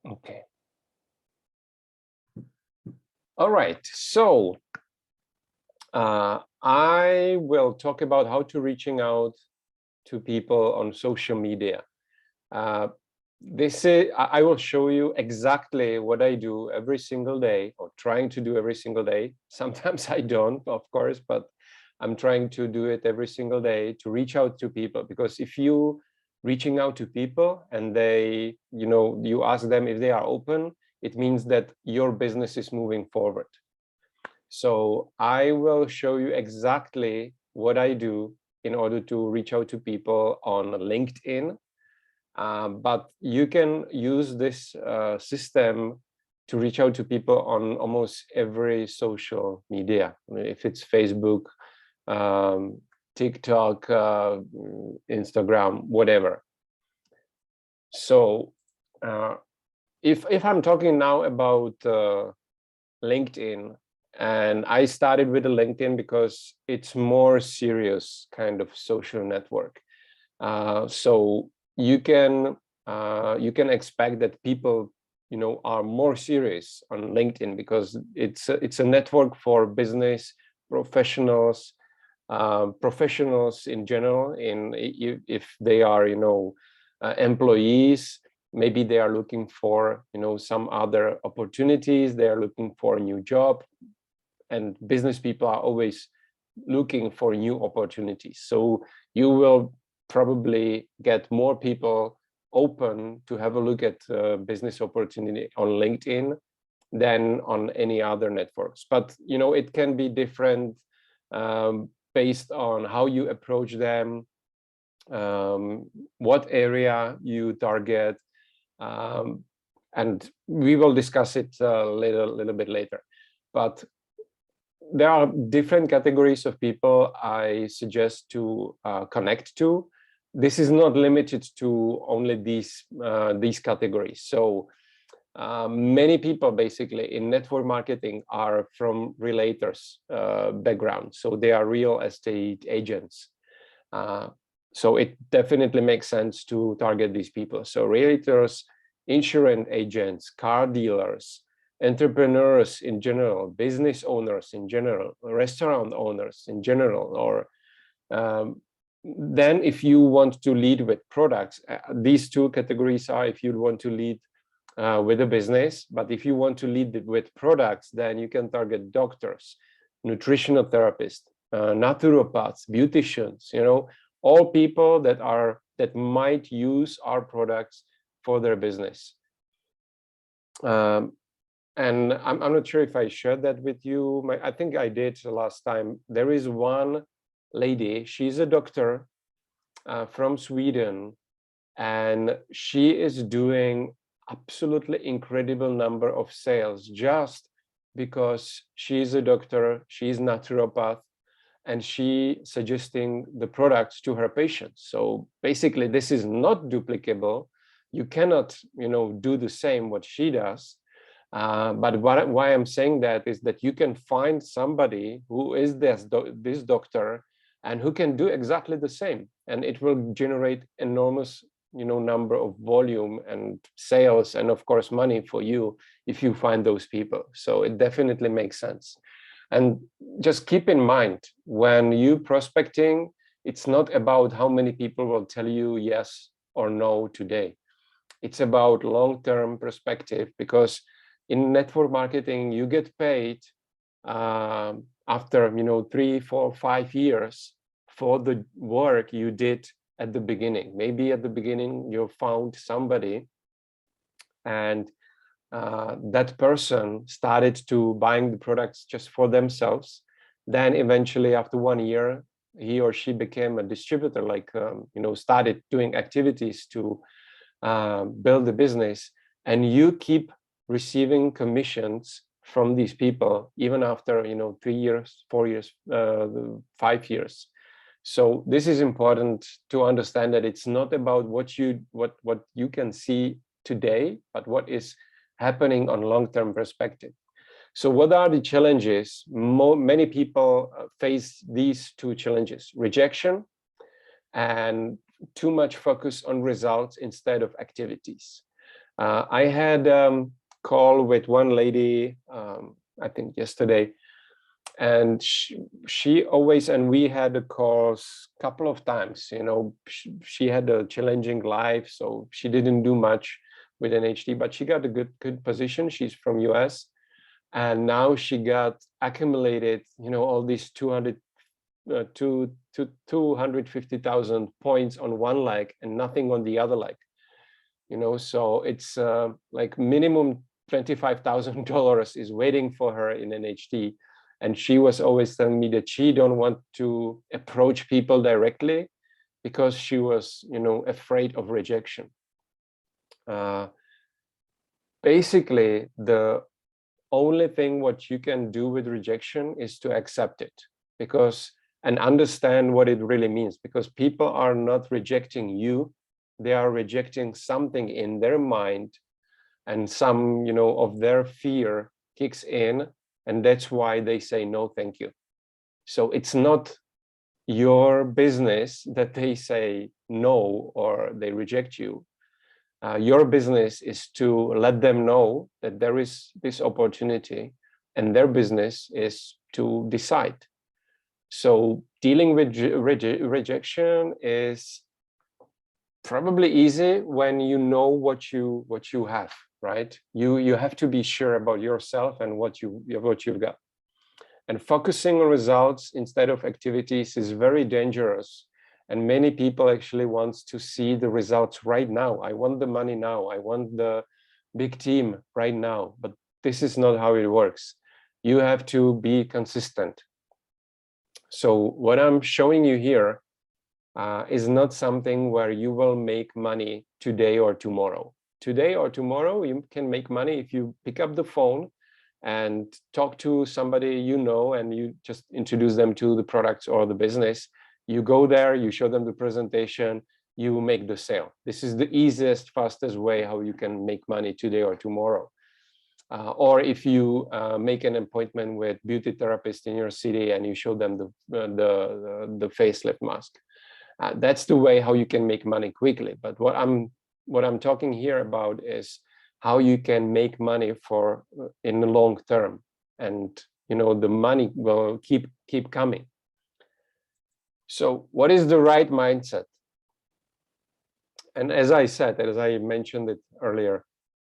Okay. All right. So I will talk about how to reaching out to people on social media. I will show you exactly what I do every single day, or trying to do every single day. Sometimes I don't, of course, but I'm trying to do it every single day to reach out to people. Because if you reaching out to people and they, you ask them if they are open, it means that your business is moving forward. So I will show you exactly what I do in order to reach out to people on LinkedIn. But you can use this system to reach out to people on almost every social media. I mean, if it's Facebook, TikTok, Instagram, whatever. So if I'm talking now about LinkedIn, and I started with the LinkedIn because it's more serious kind of social network. So you can expect that people are more serious on LinkedIn, because it's a network for business professionals, professionals in general. If they are employees, maybe they are looking for some other opportunities, they are looking for a new job, and business people are always looking for new opportunities. So you will probably get more people open to have a look at business opportunity on LinkedIn than on any other networks. But it can be different based on how you approach them, what area you target, and we will discuss it a little bit later. But there are different categories of people I suggest to connect to. This is not limited to only these categories. So many people basically in network marketing are from realtors background. So they are real estate agents. So it definitely makes sense to target these people. So realtors, insurance agents, car dealers, entrepreneurs in general, business owners in general, restaurant owners in general, or then if you want to lead with products, these two categories are if you want to lead with a business. But if you want to lead with products, then you can target doctors, nutritional therapists, naturopaths, beauticians, all people that might use our products for their business. And I'm not sure if I shared that with you. I think I did last time. There is one lady, she's a doctor from Sweden, and she is doing absolutely incredible number of sales just because she's a doctor, she's naturopath, and she suggesting the products to her patients. So basically, this is not duplicable. You cannot, do the same what she does. But why I'm saying that is that you can find somebody who is this doctor and who can do exactly the same, and it will generate enormous number of volume and sales, and of course money for you if you find those people. So it definitely makes sense. And just keep in mind, when you prospecting, it's not about how many people will tell you yes or no today. It's about long-term perspective, because in network marketing, you get paid after 3, 4, 5 years for the work you did at the beginning. Maybe at the beginning you found somebody, and that person started to buying the products just for themselves. Then eventually, after 1 year, he or she became a distributor, like started doing activities to build the business, and you keep receiving commissions from these people even after 3 years, 4 years, 5 years. So this is important to understand, that it's not about what you can see today, but what is happening on long-term perspective. So what are the challenges? Many people face these two challenges: rejection and too much focus on results instead of activities. I had call with one lady, I think yesterday, and she always, and we had the calls a couple of times, you know, she had a challenging life, so she didn't do much with NHD, but she got a good position. She's from US, and now she got accumulated, you know, all these 250,000 points on one leg and nothing on the other leg, you know. So it's like minimum $25,000 is waiting for her in NHD. And she was always telling me that she don't want to approach people directly because she was, you know, afraid of rejection. Basically, the only thing what you can do with rejection is to accept it, because and understand what it really means, because people are not rejecting you, they are rejecting something in their mind, and some, you know, of their fear kicks in, and that's why they say no thank you. So it's not your business that they say no or they reject you. Your business is to let them know that there is this opportunity, and their business is to decide. So dealing with rejection is probably easy when you know what you have, right? You have to be sure about yourself and what you've got. And focusing on results instead of activities is very dangerous. And many people actually want to see the results right now. I want the money now. I want the big team right now. But this is not how it works. You have to be consistent. So what I'm showing you here is not something where you will make money today or tomorrow. Today or tomorrow, you can make money if you pick up the phone and talk to somebody you know, and you just introduce them to the products or the business. You go there, you show them the presentation, you make the sale. This is the easiest, fastest way how you can make money today or tomorrow. Or if you make an appointment with beauty therapist in your city and you show them the facelift mask. That's the way how you can make money quickly. But what I'm talking here about is how you can make money for in the long term, and you know the money will keep coming. So what is the right mindset? And as I said, as I mentioned it earlier,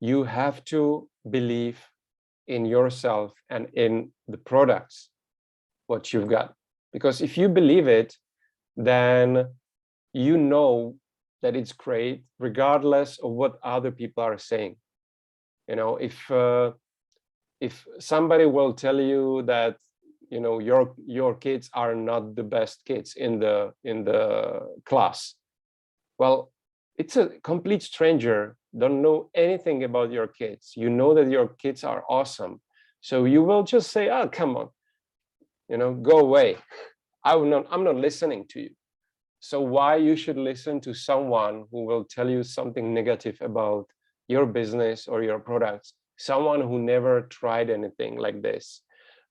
you have to believe in yourself and in the products what you've got, because if you believe it, then you know that it's great regardless of what other people are saying. You know, if somebody will tell you that, you know, your kids are not the best kids in the class, well, it's a complete stranger, don't know anything about your kids. You know that your kids are awesome, so you will just say, oh, come on, you know, go away. I'm not listening to you. So why you should listen to someone who will tell you something negative about your business or your products? Someone who never tried anything like this,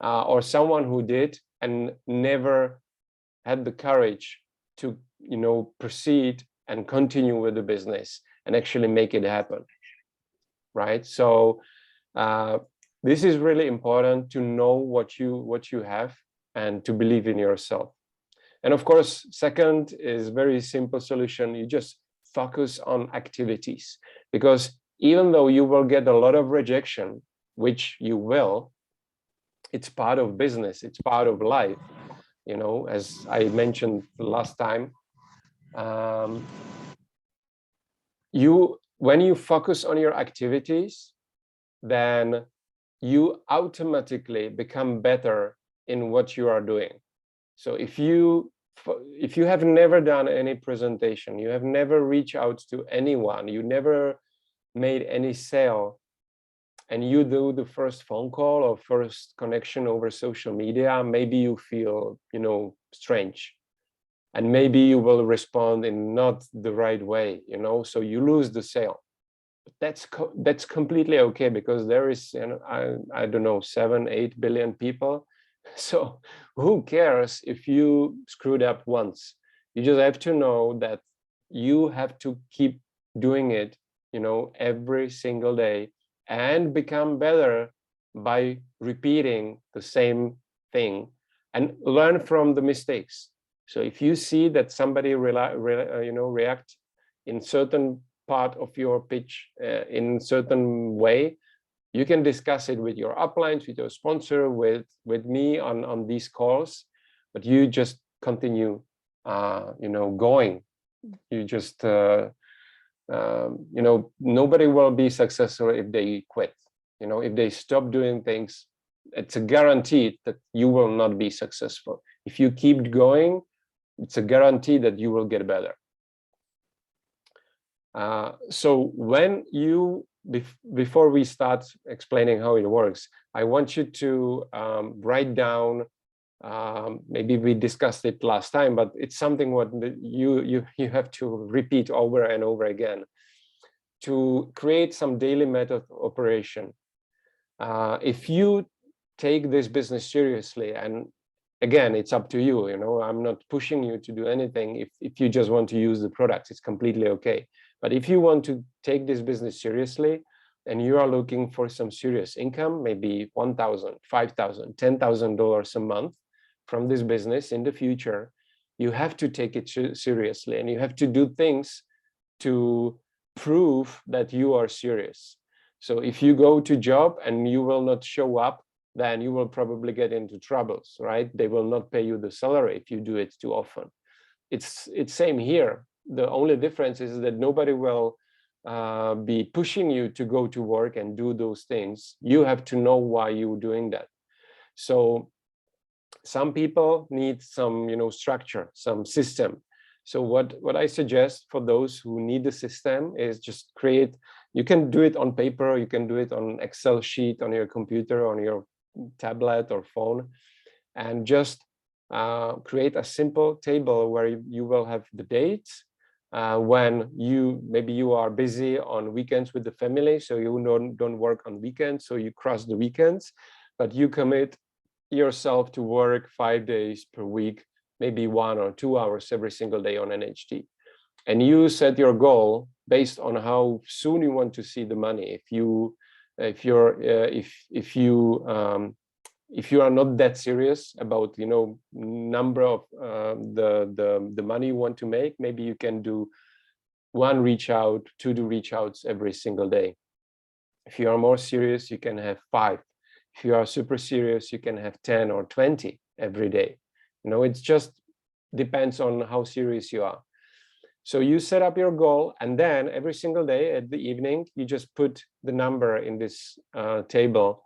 or someone who did and never had the courage to, you know, proceed and continue with the business and actually make it happen, right? So this is really important, to know what you have and to believe in yourself. And of course, second is very simple solution. You just focus on activities, because even though you will get a lot of rejection, which you will, it's part of business, it's part of life. You know, as I mentioned the last time, when you focus on your activities, then you automatically become better in what you are doing. So if you have never done any presentation, you have never reached out to anyone, you never made any sale, and you do the first phone call or first connection over social media, maybe you feel, you know, strange, and maybe you will respond in not the right way, you know, so you lose the sale. But that's completely okay, because there is, you know, I don't know, 7-8 billion people. So who cares if you screwed up once? You just have to know that you have to keep doing it every single day, and become better by repeating the same thing and learn from the mistakes. So if you see that somebody react in certain part of your pitch in certain way, you can discuss it with your uplines, with your sponsor, with me on these calls, but you just continue going. You just nobody will be successful if they quit. If they stop doing things, it's a guarantee that you will not be successful. If you keep going, it's a guarantee that you will get better. So when you, before we start explaining how it works, I want you to write down, maybe we discussed it last time, but it's something what you have to repeat over and over again to create some daily method operation. If you take this business seriously, and again, it's up to you, I'm not pushing you to do anything. If you just want to use the products, it's completely okay. But if you want to take this business seriously and you are looking for some serious income, maybe $1,000, $5,000, $10,000 a month from this business in the future, you have to take it seriously, and you have to do things to prove that you are serious. So if you go to job and you will not show up, then you will probably get into troubles, right? They will not pay you the salary if you do it too often. It's same here. The only difference is that nobody will be pushing you to go to work and do those things. You have to know why you're doing that. So some people need some, structure, some system. So what I suggest for those who need the system is just create. You can do it on paper, you can do it on Excel sheet, on your computer, on your tablet or phone, and just create a simple table where you will have the dates when maybe you are busy on weekends with the family, so you don't work on weekends, so you cross the weekends, but you commit yourself to work 5 days per week, maybe 1 or 2 hours every single day on NHT. And you set your goal based on how soon you want to see the money. If you are not that serious about number of the money you want to make, maybe you can do 1 reach out, 2 reach outs every single day. If you are more serious, you can have 5. If you are super serious, you can have 10 or 20 every day. It just depends on how serious you are. So you set up your goal, and then every single day at the evening, you just put the number in this table.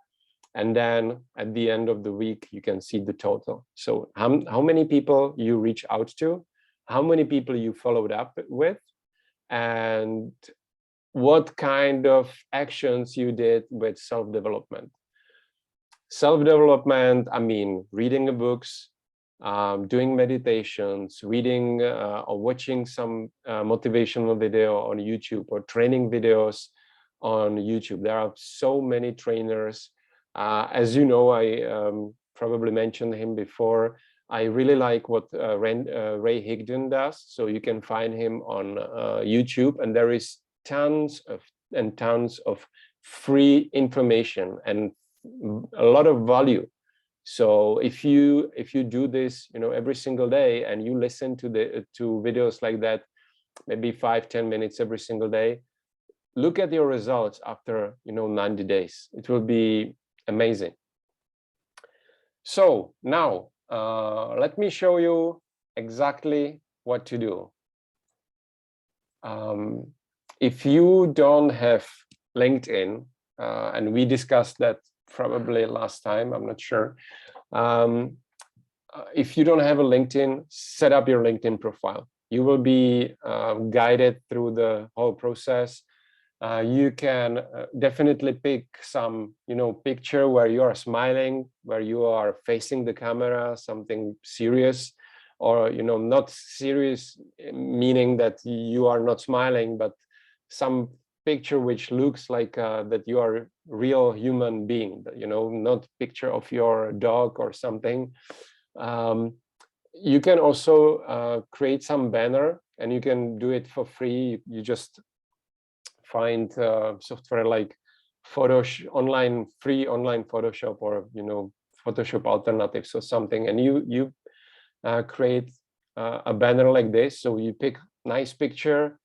And then at the end of the week, you can see the total. So how many people you reach out to, how many people you followed up with, and what kind of actions you did with self-development. Self-development, I mean, reading the books, doing meditations, reading or watching some motivational video on YouTube, or training videos on YouTube. There are so many trainers. As you know, I probably mentioned him before. I really like what Ray Higdon does. So you can find him on YouTube, and there is tons of free information and a lot of value. So if you do this, every single day, and you listen to videos like that, maybe 5-10 minutes every single day, look at your results after 90 days. It will be amazing. So now let me show you exactly what to do. If you don't have LinkedIn, and we discussed that probably last time, I'm not sure. If you don't have a LinkedIn, set up your LinkedIn profile. You will be guided through the whole process. You can definitely pick some, picture where you are smiling, where you are facing the camera, something serious, or, not serious, meaning that you are not smiling, but some picture which looks like that you are a real human being, not picture of your dog or something. You can also create some banner, and you can do it for free. You just find software like free online Photoshop, or Photoshop alternatives or something, and you create a banner like this. So you pick nice picture,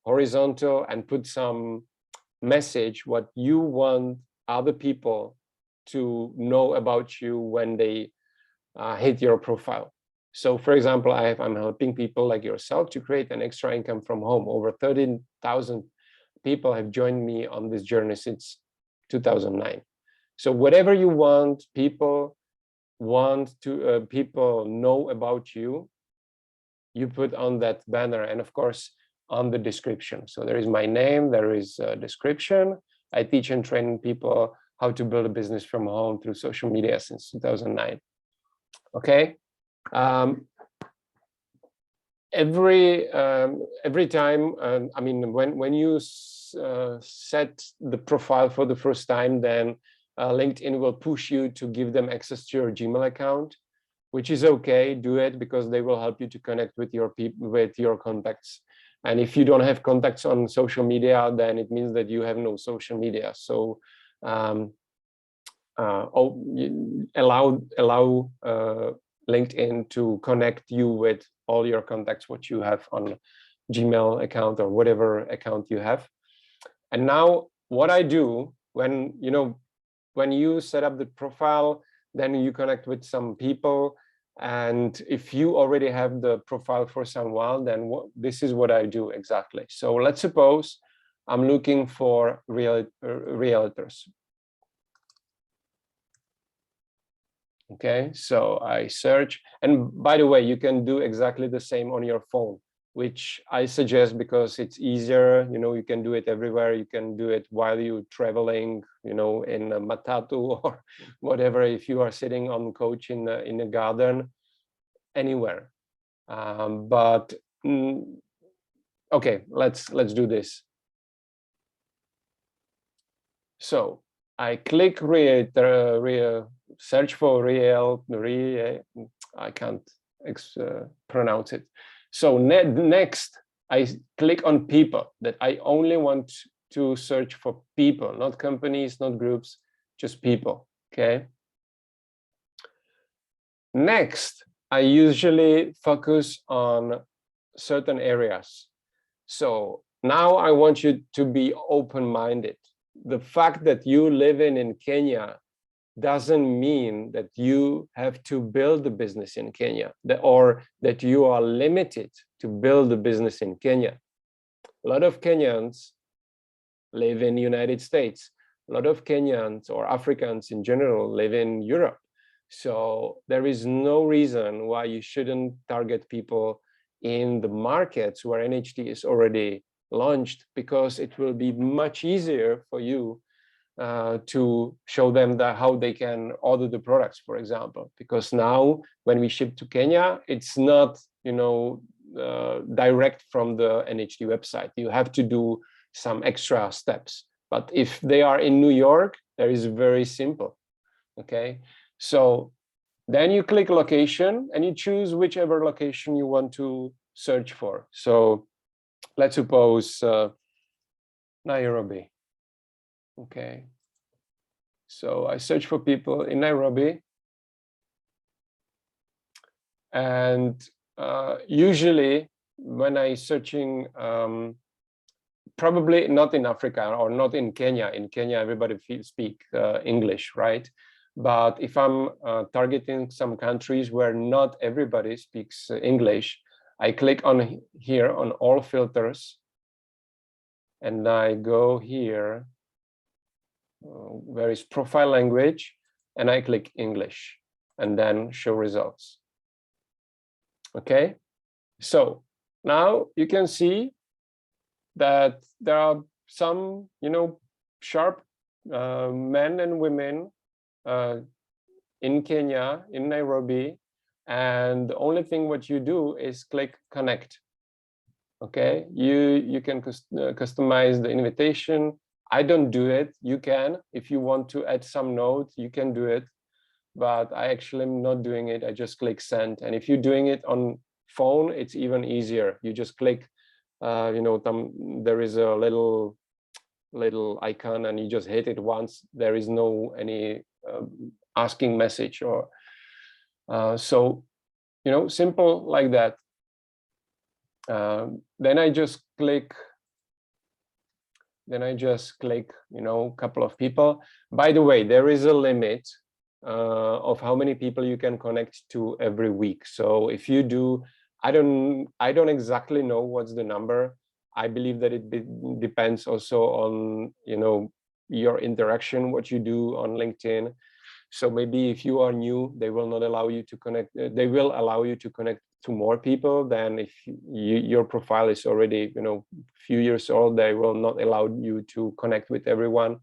horizontal, and put some message what you want other people to know about you when they hit your profile. So for example, I'm helping people like yourself to create an extra income from home. Over 13,000 people have joined me on this journey since 2009. So whatever you want people know about you, you put on that banner, and of course on the description. So there is my name, there is a description. I teach and train people how to build a business from home through social media since 2009. Okay. Every time, I mean, when you set the profile for the first time, then LinkedIn will push you to give them access to your Gmail account, which is okay. Do it, because they will help you to connect with your people, with your contacts. And if you don't have contacts on social media, then it means that you have no social media. So allow LinkedIn to connect you with all your contacts, what you have on Gmail account or whatever account you have. And now what I do when you set up the profile, then you connect with some people. And if you already have the profile for some while, then this is what I do exactly. So let's suppose I'm looking for realtors. Okay, so I search, and by the way, you can do exactly the same on your phone, which I suggest because it's easier. You can do it everywhere. You can do it while you're traveling, in a matatu or whatever. If you are sitting on couch in a garden, anywhere. Okay, let's do this. So I click search for I can't pronounce it. So next, I click on people, that I only want to search for people, not companies, not groups, just people. Okay. Next, I usually focus on certain areas. So now I want you to be open-minded. The fact that you live in Kenya doesn't mean that you have to build a business in Kenya, or that you are limited to build a business in Kenya. A lot of Kenyans live in the United States. A lot of Kenyans or Africans in general live in Europe. So there is no reason why you shouldn't target people in the markets where NHT is already launched, because it will be much easier for you to show them how they can order the products, for example. Because now when we ship to Kenya, it's not direct from the NHT website. You have to do some extra steps. But if they are in New York, that is very simple. Okay, so then you click location and you choose whichever location you want to search for. So let's suppose Nairobi. Okay, so I search for people in Nairobi, and usually when I searching, probably not in Africa or not in Kenya. In Kenya, everybody speak English, right? But if I'm targeting some countries where not everybody speaks English, I click on here on all filters, and I go here where is profile language, and I click English, and then show results. Okay, so now you can see that there are some sharp men and women in Kenya, in Nairobi, and the only thing what you do is click connect. Okay, you can customize the invitation. I don't do it. You can. If you want to add some note, you can do it, but I actually am not doing it. I just click send. And if you're doing it on phone, it's even easier. You just click there is a little icon and you just hit it once. There is no any asking message or so, simple like that. Then I just click, a couple of people. By the way, there is a limit of how many people you can connect to every week. So if you do, I don't exactly know what's the number. I believe that it depends also on your interaction, what you do on LinkedIn. So maybe if you are new, they will not allow you to connect. They will allow you to connect to more people than if your profile is already few years old. They will not allow you to connect with everyone.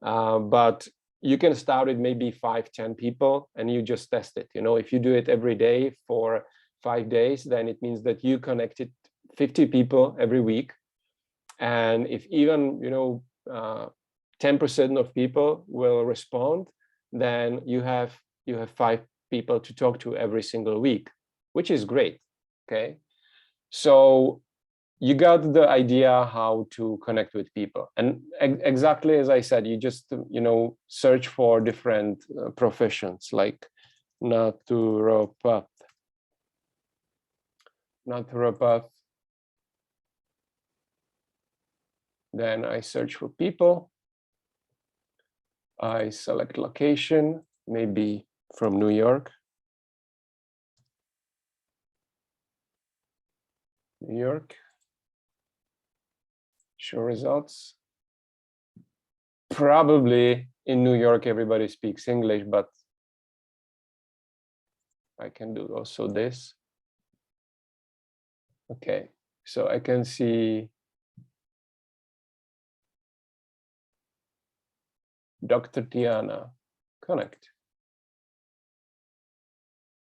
But you can start with maybe 5-10 people and you just test it. If you do it every day for 5 days, then it means that you connected 50 people every week. And if even 10% of people will respond, then you have 5 people to talk to every single week, which is great. Okay, so you got the idea how to connect with people, and exactly as I said, you just search for different professions like naturopath. Then I search for people. I select location, maybe from New York. Show results. Probably in New York everybody speaks English, but I can do also this. Okay, so I can see Dr. Tiana, connect.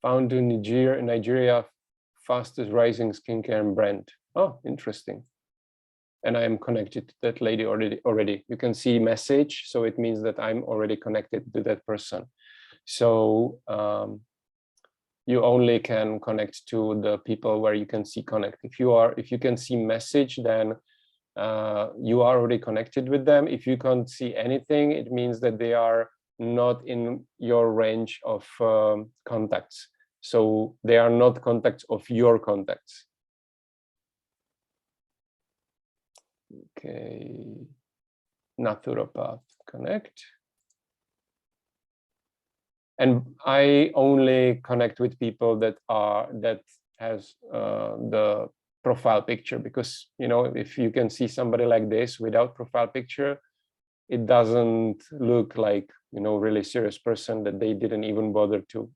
Found in Nigeria, fastest rising skincare brand. Oh, interesting. And I am connected to that lady already. You can see message, so it means that I'm already connected to that person. So you only can connect to the people where you can see connect. If you can see message, then you are already connected with them. If you can't see anything, it means that they are not in your range of contacts. So they are not contacts of your contacts. Okay, naturopath, connect. And I only connect with people that has the profile picture, because if you can see somebody like this without profile picture, it doesn't look like really serious person, that they didn't even bother to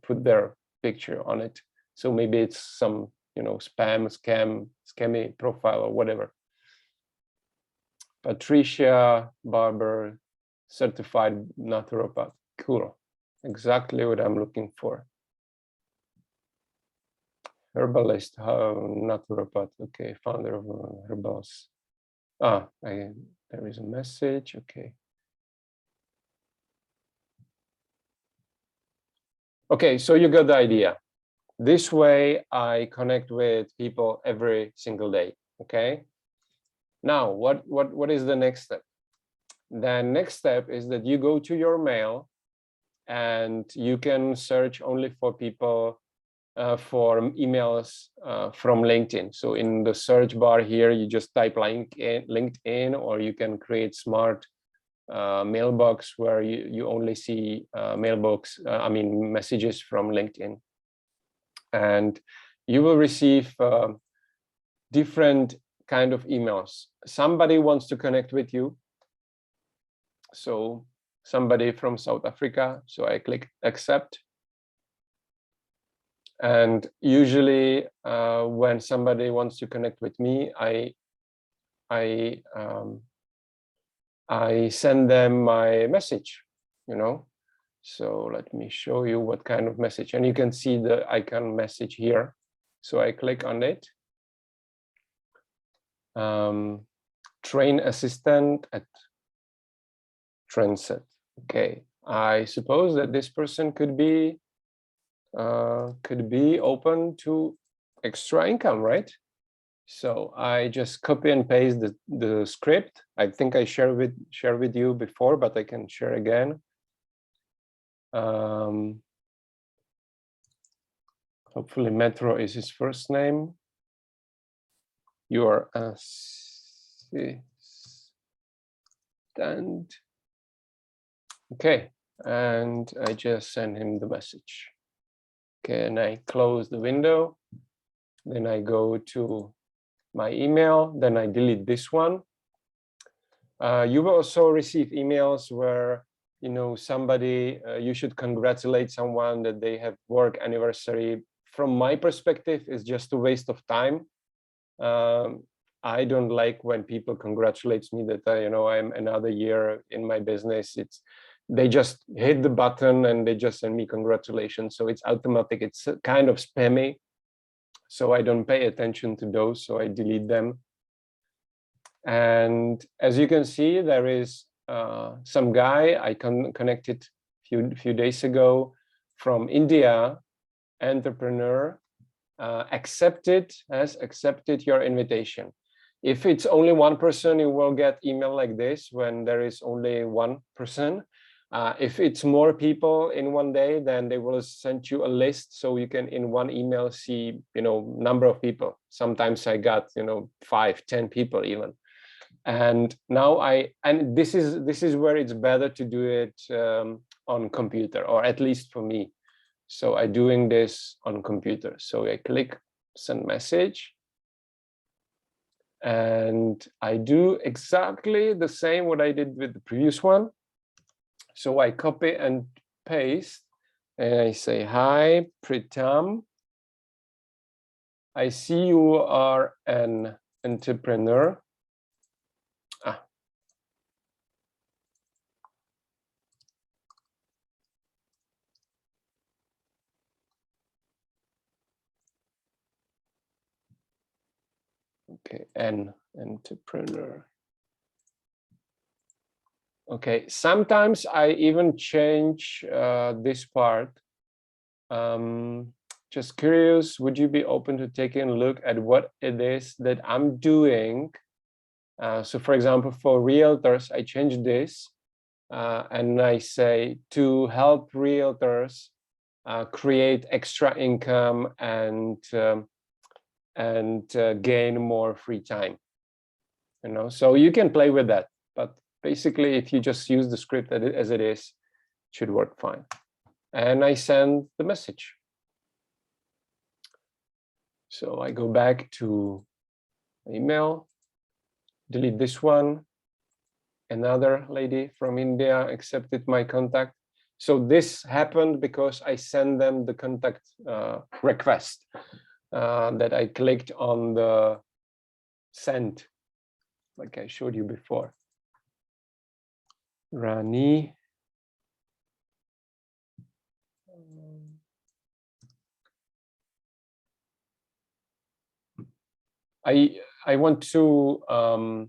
put their picture on it. So maybe it's some scammy profile or whatever. Patricia Barber, certified naturopath. Cool. Exactly what I'm looking for. Herbalist, naturopath. Okay, founder of Herbals. There is a message. Okay. Okay, so you got the idea. This way I connect with people every single day. Okay. Now, what is the next step? The next step is that you go to your mail and you can search only for people for emails from LinkedIn. So in the search bar here, you just type LinkedIn, or you can create smart mailbox where you only see messages from LinkedIn. And you will receive different kind of emails. Somebody wants to connect with you. So somebody from South Africa. So I click accept. And usually when somebody wants to connect with me, I send them my message, So let me show you what kind of message. And you can see the icon message here. So I click on it. Train assistant at Transit. Okay, I suppose that this person could be open to extra income, right? So I just copy and paste the script. I think I share with you before, but I can share again. Hopefully Metro is his first name. Your assistant. Okay, and I just send him the message. Okay, and I close the window. Then I go to my email. Then I delete this one. You will also receive emails where somebody you should congratulate someone that they have work anniversary. From my perspective, it's just a waste of time. I don't like when people congratulate me that I'm another year in my business. They just hit the button and they just send me congratulations. So it's automatic. It's kind of spammy. So I don't pay attention to those. So I delete them. And as you can see, there is some guy I connected few days ago from India, entrepreneur, has accepted your invitation. If it's only one person, you will get email like this when there is only one person. If it's more people in one day, then they will send you a list so you can in one email see number of people. Sometimes I got 5, 10 people even. And now this is where it's better to do it on computer, or at least for me. So I'm doing this on computer. So I click send message. And I do exactly the same what I did with the previous one. So I copy and paste. And I say, hi, Pritam. I see you are an entrepreneur. Okay, an entrepreneur. Okay, sometimes I even change this part. Just curious, would you be open to taking a look at what it is that I'm doing? So for example, for realtors, I change this and I say to help realtors create extra income and gain more free time. So you can play with that, but basically, if you just use the script as it is, it should work fine. And I send the message. So I go back to email, delete this one. Another lady from India accepted my contact. So this happened because I sent them the contact request that I clicked on the send, like I showed you before. Rani. I want to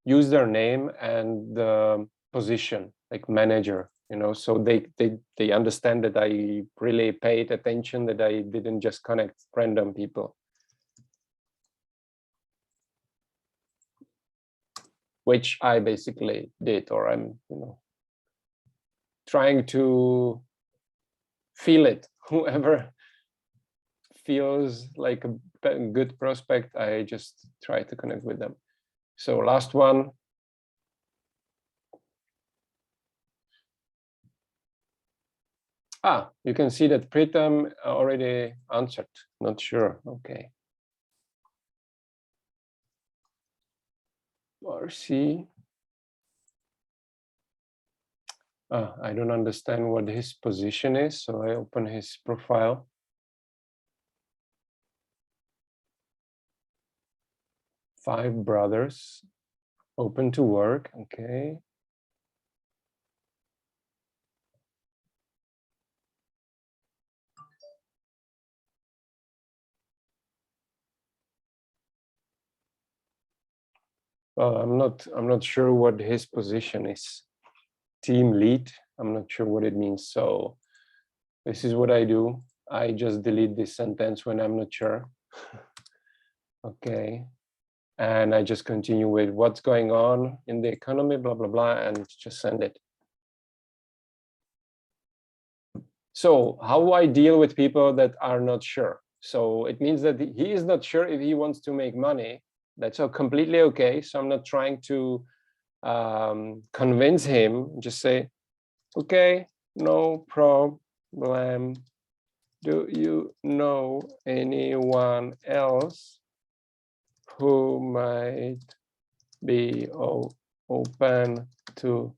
use their name and the position, like manager, so they understand that I really paid attention, that I didn't just connect random people. Which I basically did, or I'm trying to feel it. Whoever feels like a good prospect, I just try to connect with them. So last one. You can see that Pritam already answered. Not sure. Okay. RC. I don't understand what his position is, so I open his profile. Five brothers, open to work. Okay. Well, I'm not sure what his position is. Team lead. I'm not sure what it means. So this is what I do. I just delete this sentence when I'm not sure. Okay. And I just continue with what's going on in the economy, blah, blah, blah, and just send it. So how do I deal with people that are not sure? So it means that he is not sure if he wants to make money. That's all completely okay. So I'm not trying to convince him. Just say, okay, no problem. Do you know anyone else who might be open to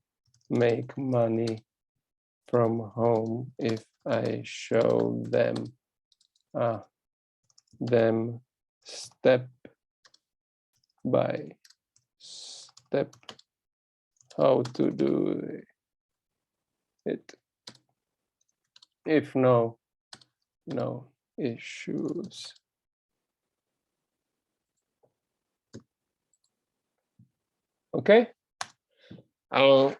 make money from home if I show them step by step how to do it? If no issues. Okay.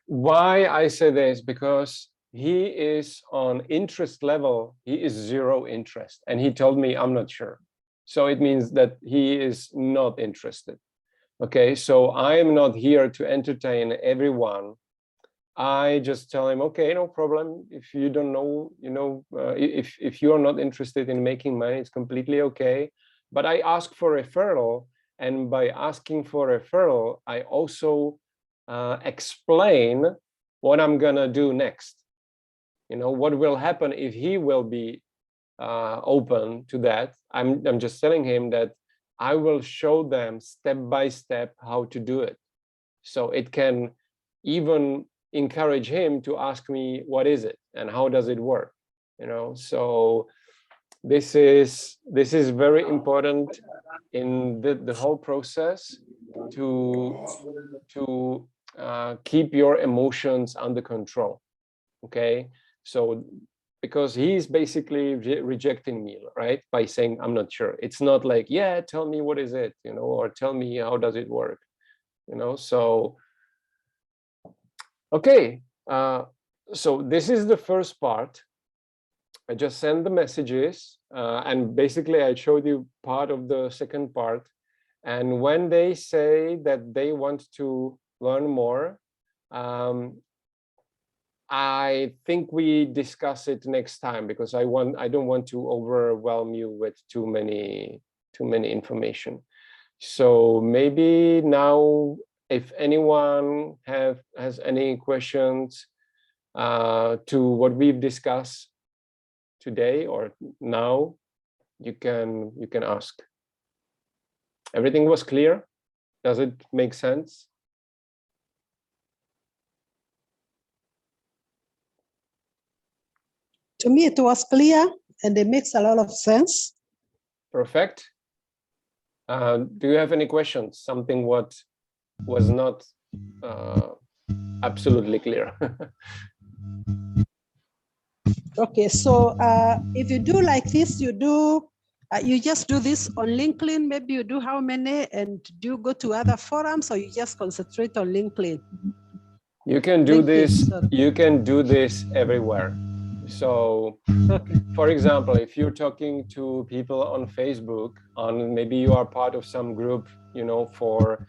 Why I say this? Because he is on interest level, he is 0 interest, and he told me I'm not sure. So it means that he is not interested. Okay, so I am not here to entertain everyone. I just tell him, okay, no problem. If you don't know, if you are not interested in making money, it's completely okay. But I ask for referral, and by asking for referral, I also explain what I'm gonna do next. What will happen if he will be open to that. I'm just telling him that I will show them step by step how to do it. So it can even encourage him to ask me, what is it and how does it work? So this is very important in the whole process to keep your emotions under control. Okay, so because he's basically rejecting me, right, by saying I'm not sure. It's not like, yeah, tell me what is it, or tell me how does it work, so okay. So this is the first part. I just send the messages, and basically I showed you part of the second part. And when they say that they want to learn more, I think we discuss it next time, because I don't want to overwhelm you with too many information. So maybe now, if anyone has any questions to what we've discussed today or now, you can ask. Everything was clear? Does it make sense? To me, it was clear and it makes a lot of sense. Perfect. Do you have any questions? Something what was not absolutely clear? Okay, so if you do like this, you just do this on LinkedIn. Maybe you do how many, and do you go to other forums, or you just concentrate on LinkedIn? You can do LinkedIn, this. sorry. You can do this everywhere. So, Okay. for example, if you're talking to people on Facebook, maybe you are part of some group, for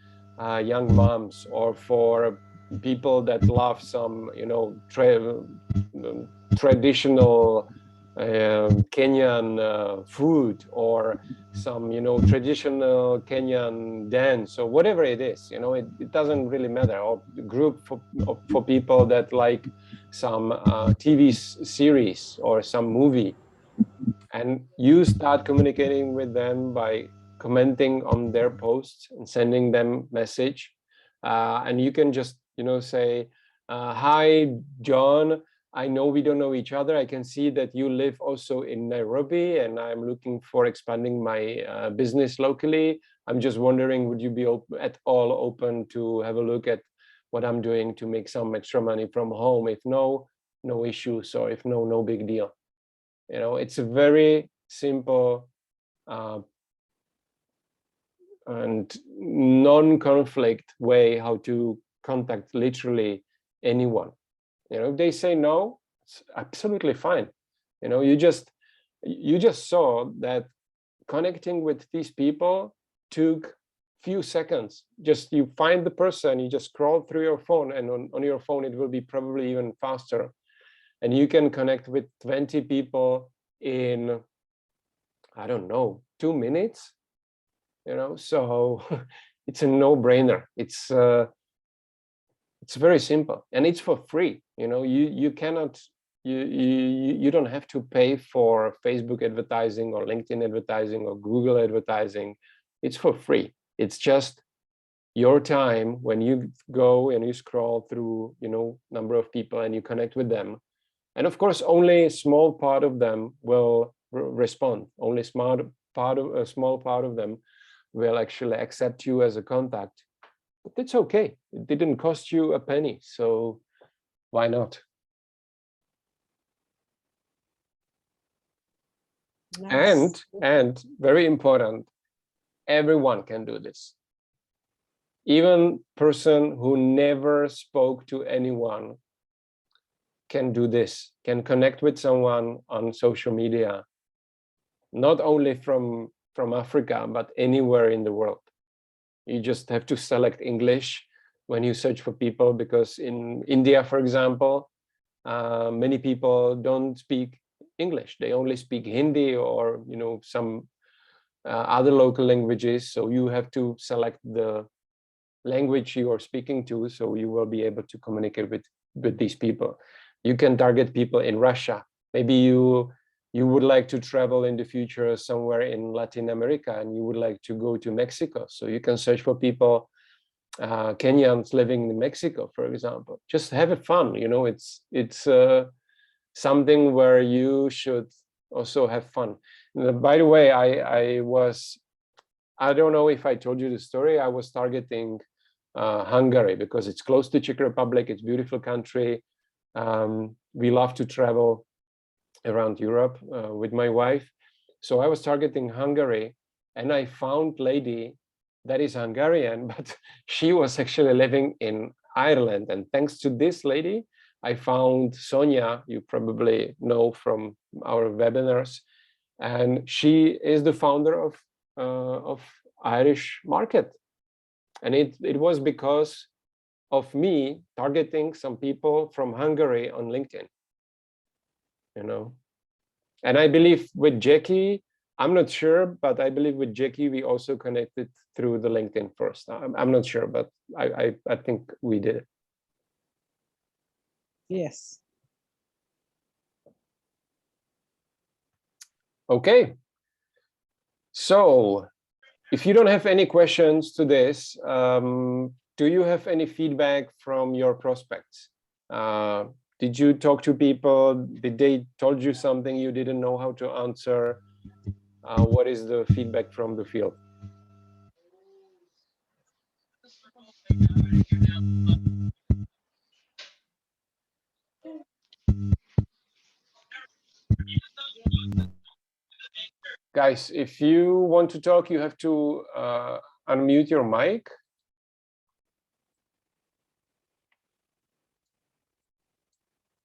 young moms, or for people that love some, traditional Kenyan food, or some, traditional Kenyan dance, or whatever it is, it doesn't really matter. Or group for people that like some TV series or some movie, and you start communicating with them by commenting on their posts and sending them message, and you can just say, hi John, I know we don't know each other. I can see that you live also in Nairobi, and I'm looking for expanding my business locally. I'm just wondering, would you be at all open to have a look at what I'm doing to make some extra money from home? If no issues, or if no big deal. It's a very simple and non-conflict way how to contact literally anyone. If they say no, it's absolutely fine. You just saw that connecting with these people took few seconds. Just you find the person, you just scroll through your phone, and on your phone it will be probably even faster. And you can connect with 20 people in, I don't know, 2 minutes, you know, so it's a no-brainer. It's very simple, and it's for free. You know, you cannot, you don't have to pay for Facebook advertising or LinkedIn advertising or Google advertising. It's for free. It's just your time when you go and you scroll through, you know, number of people and you connect with them. And of course, only a small part of them will respond. Only a small part of them will actually accept you as a contact. But it's okay. It didn't cost you a penny, so why not? Nice. And very important, everyone can do this. Even person who never spoke to anyone can do this, can connect with someone on social media, not only from Africa, but anywhere in the world. You just have to select English when you search for people, because in India, for example, many people don't speak English. They only speak Hindi or, you know, some other local languages. So you have to select the language you are speaking to, so you will be able to communicate with these people. You can target people in Russia. Maybe you would like to travel in the future somewhere in Latin America, and you would like to go to Mexico. So you can search for people, Kenyans living in Mexico, for example. Just have it fun, you know, it's something where you should also have fun. By the way, I don't know if I told you the story. I was targeting Hungary because it's close to Czech Republic. It's a beautiful country. We love to travel around Europe with my wife. So I was targeting Hungary, and I found lady that is Hungarian, but she was actually living in Ireland. And thanks to this lady, I found Sonia, you probably know from our webinars, and she is the founder of Irish Market. And it was because of me targeting some people from Hungary on LinkedIn, you know. And I believe with Jackie, I'm not sure, but I believe with Jackie, we also connected through the LinkedIn first. I'm not sure, but I think we did it. Yes. Okay. So if you don't have any questions to this, do you have any feedback from your prospects? Did you talk to people? Did they told you something you didn't know how to answer? What is the feedback from the field? Guys, if you want to talk, you have to unmute your mic.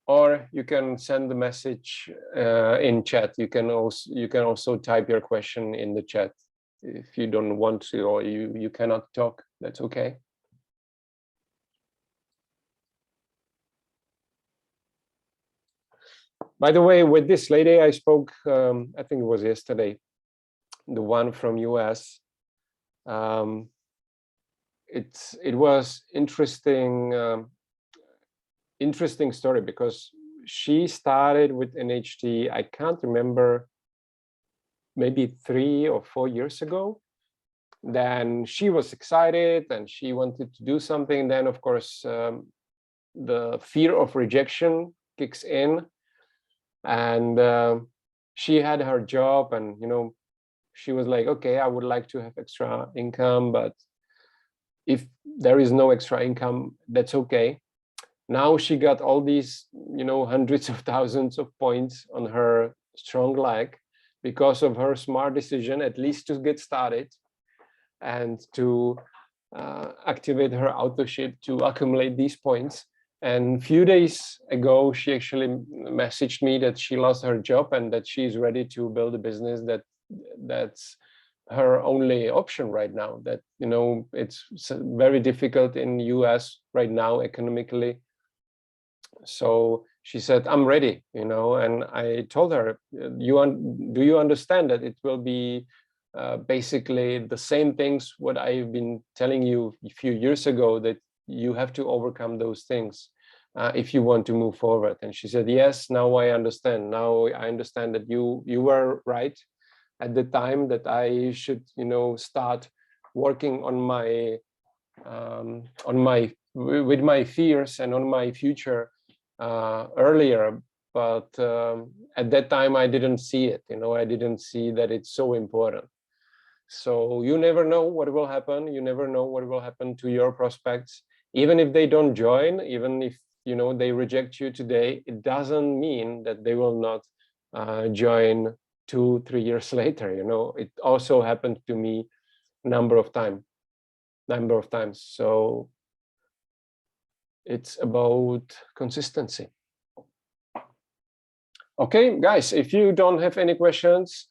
Or you can send the message in chat. You can also type your question in the chat if you don't want to, or you cannot talk. That's okay. By the way, with this lady I spoke, I think it was yesterday, the one from US. It was interesting. Interesting story, because she started with NHT, I can't remember, maybe 3 or 4 years ago. Then she was excited and she wanted to do something. Then of course the fear of rejection kicks in, and she had her job, and you know, she was like, okay, I would like to have extra income, but if there is no extra income, that's okay. Now she got all these, you know, hundreds of thousands of points on her strong leg because of her smart decision, at least to get started and to activate her autoship to accumulate these points. And a few days ago, she actually messaged me that she lost her job and that she's ready to build a business that's her only option right now. That, you know, it's very difficult in US right now economically. So she said, I'm ready, you know, and I told her, do you understand that it will be basically the same things what I've been telling you a few years ago, that you have to overcome those things if you want to move forward. And she said, yes, now I understand. Now I understand that you were right at the time, that I should, you know, start working on my with my fears and on my future earlier. But at that time I didn't see it, you know, I didn't see that it's so important. So you never know what will happen. You never know what will happen to your prospects. Even if they don't join, even if, you know, they reject you today, it doesn't mean that they will not join 2-3 years later. You know, it also happened to me number of times. So it's about consistency. Okay, guys, if you don't have any questions,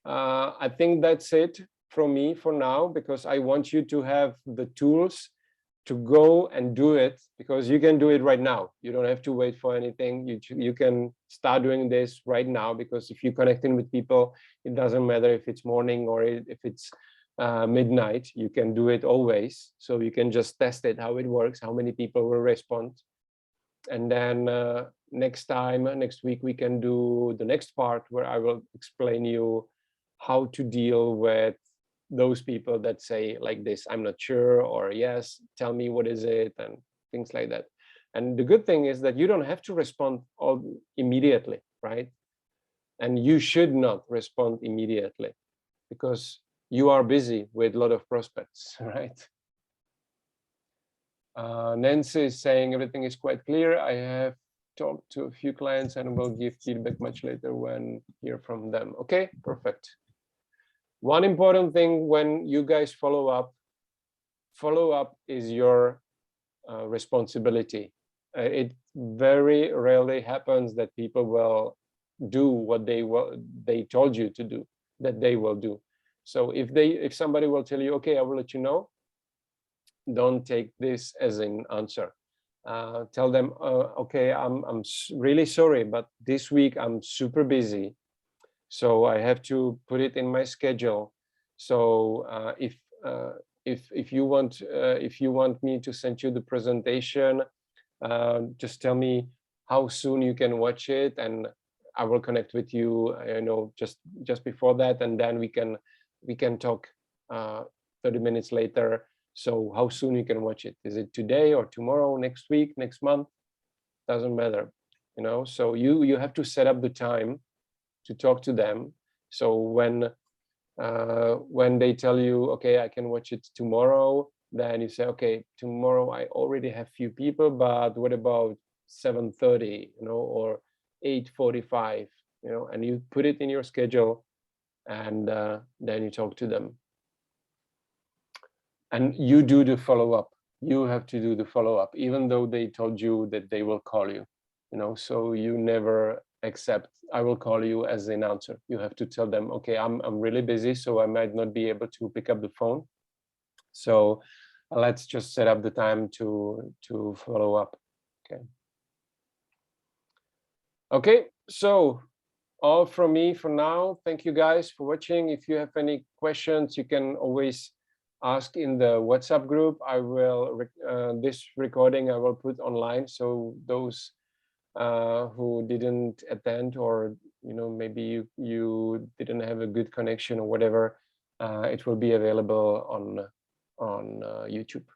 I think that's it from me for now, because I want you to have the tools to go and do it, because you can do it right now. You don't have to wait for anything. You can start doing this right now, because if you're connecting with people, it doesn't matter if it's morning or if it's midnight, you can do it always. So you can just test it, how it works, how many people will respond. And then next week, we can do the next part where I will explain you how to deal with those people that say like this, I'm not sure, or yes, tell me what is it, and things like that. And the good thing is that you don't have to respond all immediately, right? And you should not respond immediately, because you are busy with a lot of prospects, right? Nancy is saying everything is quite clear. I have talked to a few clients and will give feedback much later when hear from them. Okay, perfect. One important thing when you guys follow up is your responsibility. It very rarely happens that people will do what they told you to do, that they will do. So if somebody will tell you, okay, I will let you know, don't take this as an answer. Tell them, okay, I'm really sorry, but this week I'm super busy, so I have to put it in my schedule. So if you want me to send you the presentation, just tell me how soon you can watch it, and I will connect with you, you know, just before that, and then we can talk 30 minutes later. So how soon you can watch it? Is it today or tomorrow, next week, next month? Doesn't matter, you know. So you have to set up the time to talk to them. So when they tell you, okay, I can watch it tomorrow, then you say, okay, tomorrow I already have few people, but what about 7:30, you know, or 8:45, you know, and you put it in your schedule, and then you talk to them. And you do the follow-up. You have to do the follow-up, even though they told you that they will call you, you know. So you never accept, I will call you as an answer. You have to tell them, okay, I'm really busy, so I might not be able to pick up the phone. So let's just set up the time to follow up. Okay. Okay, so all from me for now. Thank you guys for watching. If you have any questions, you can always ask in the WhatsApp group. I will this recording I will put online, so those who didn't attend, or you know, maybe you didn't have a good connection or whatever, it will be available on YouTube.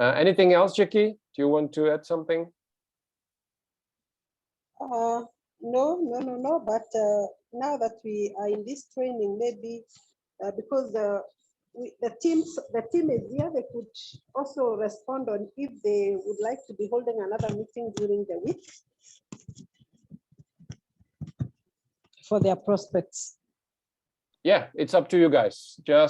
Anything else, Jackie? Do you want to add something? No. But now that we are in this training, maybe because the team is here, they could also respond on if they would like to be holding another meeting during the week for their prospects. Yeah, it's up to you guys. Just